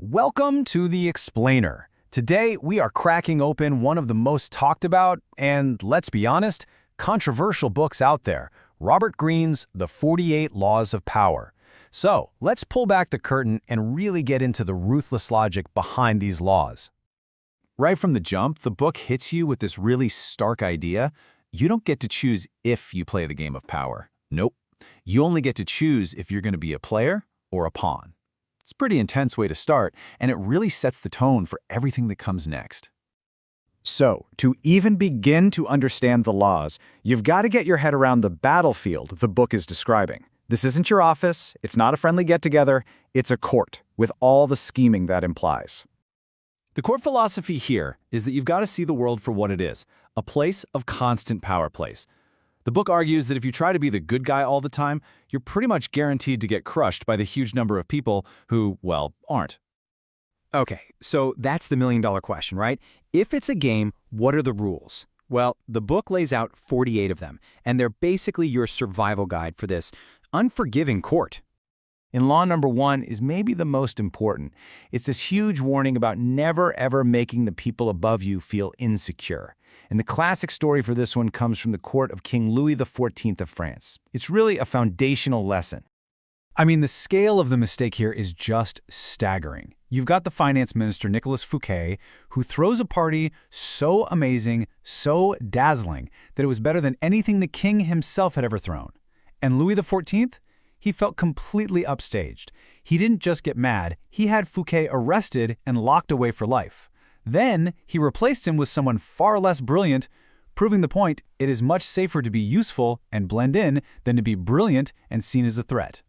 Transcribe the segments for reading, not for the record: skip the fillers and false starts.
Welcome to The Explainer. Today, we are cracking open one of the most talked about and, let's be honest, controversial books out there, Robert Greene's The 48 Laws of Power. So, let's pull back the curtain and really get into the ruthless logic behind these laws. Right from the jump, the book hits you with this really stark idea. You don't get to choose if you play the game of power. Nope. You only get to choose if you're going to be a player or a pawn. It's a pretty intense way to start, and it really sets the tone for everything that comes next. So, to even begin to understand the laws, you've got to get your head around the battlefield the book is describing. This isn't your office, it's not a friendly get-together, it's a court, with all the scheming that implies. The core philosophy here is that you've got to see the world for what it is, a place of constant power plays. The book argues that if you try to be the good guy all the time, you're pretty much guaranteed to get crushed by the huge number of people who, well, aren't. Okay, so that's the million-dollar question, right? If it's a game, what are the rules? Well, the book lays out 48 of them, and they're basically your survival guide for this unforgiving court. In law number 1 is maybe the most important. It's this huge warning about never ever making the people above you feel insecure. And the classic story for this one comes from the court of King Louis XIV of France. It's really a foundational lesson. I mean, the scale of the mistake here is just staggering. You've got the finance minister, Nicolas Fouquet, who throws a party so amazing, so dazzling, that it was better than anything the king himself had ever thrown. And Louis XIV? He felt completely upstaged. He didn't just get mad, he had Fouquet arrested and locked away for life. Then, he replaced him with someone far less brilliant, proving the point it is much safer to be useful and blend in than to be brilliant and seen as a threat.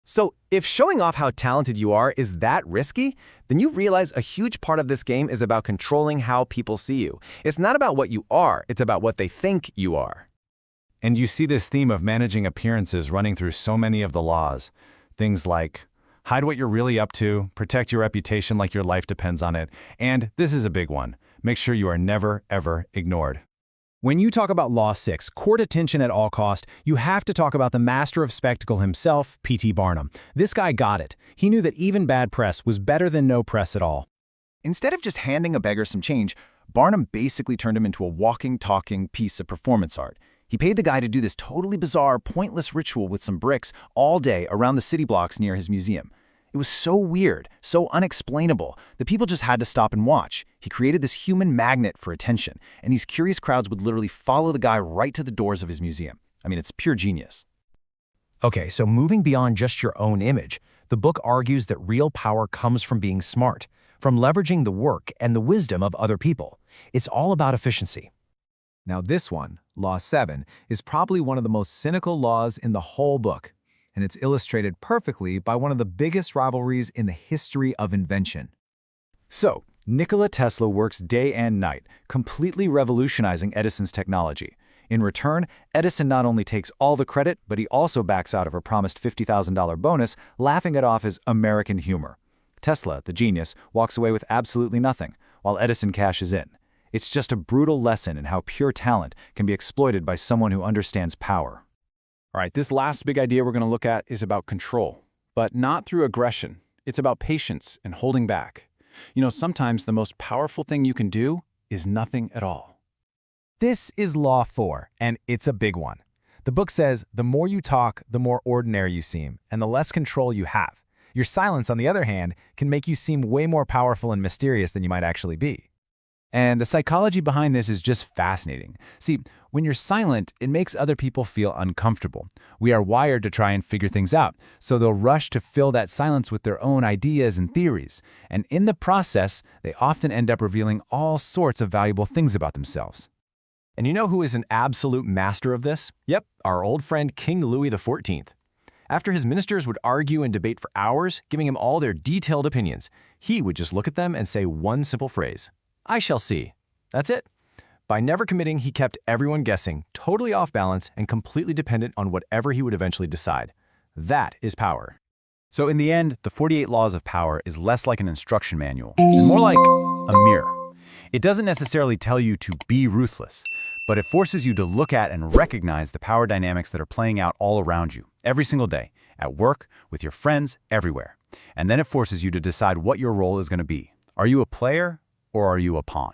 So, if showing off how talented you are is that risky, then you realize a huge part of this game is about controlling how people see you. It's not about what you are, it's about what they think you are. And you see this theme of managing appearances running through so many of the laws. Things like, hide what you're really up to, protect your reputation like your life depends on it, and this is a big one, make sure you are never, ever ignored. When you talk about Law 6, court attention at all cost, you have to talk about the master of spectacle himself, P.T. Barnum. This guy got it. He knew that even bad press was better than no press at all. Instead of just handing a beggar some change, Barnum basically turned him into a walking, talking piece of performance art. He paid the guy to do this totally bizarre, pointless ritual with some bricks all day around the city blocks near his museum. It was so weird, so unexplainable, that people just had to stop and watch. He created this human magnet for attention, and these curious crowds would literally follow the guy right to the doors of his museum. I mean, it's pure genius. Okay, so moving beyond just your own image, the book argues that real power comes from being smart, from leveraging the work and the wisdom of other people. It's all about efficiency. Now this one, Law 7, is probably one of the most cynical laws in the whole book, and it's illustrated perfectly by one of the biggest rivalries in the history of invention. So, Nikola Tesla works day and night, completely revolutionizing Edison's technology. In return, Edison not only takes all the credit, but he also backs out of her promised $50,000 bonus, laughing it off as American humor. Tesla, the genius, walks away with absolutely nothing, while Edison cashes in. It's just a brutal lesson in how pure talent can be exploited by someone who understands power. All right, this last big idea we're going to look at is about control, but not through aggression. It's about patience and holding back. You know, sometimes the most powerful thing you can do is nothing at all. This is Law 4, and it's a big one. The book says the more you talk, the more ordinary you seem, and the less control you have. Your silence, on the other hand, can make you seem way more powerful and mysterious than you might actually be. And the psychology behind this is just fascinating. See, when you're silent, it makes other people feel uncomfortable. We are wired to try and figure things out, so they'll rush to fill that silence with their own ideas and theories. And in the process, they often end up revealing all sorts of valuable things about themselves. And you know who is an absolute master of this? Yep, our old friend King Louis XIV. After his ministers would argue and debate for hours, giving him all their detailed opinions, he would just look at them and say one simple phrase: I shall see. That's it. By never committing, he kept everyone guessing, totally off balance and completely dependent on whatever he would eventually decide. That is power. So in the end, the 48 Laws of Power is less like an instruction manual and more like a mirror. It doesn't necessarily tell you to be ruthless, but it forces you to look at and recognize the power dynamics that are playing out all around you, every single day, at work, with your friends, everywhere. And then it forces you to decide what your role is going to be. Are you a player or are you a pawn?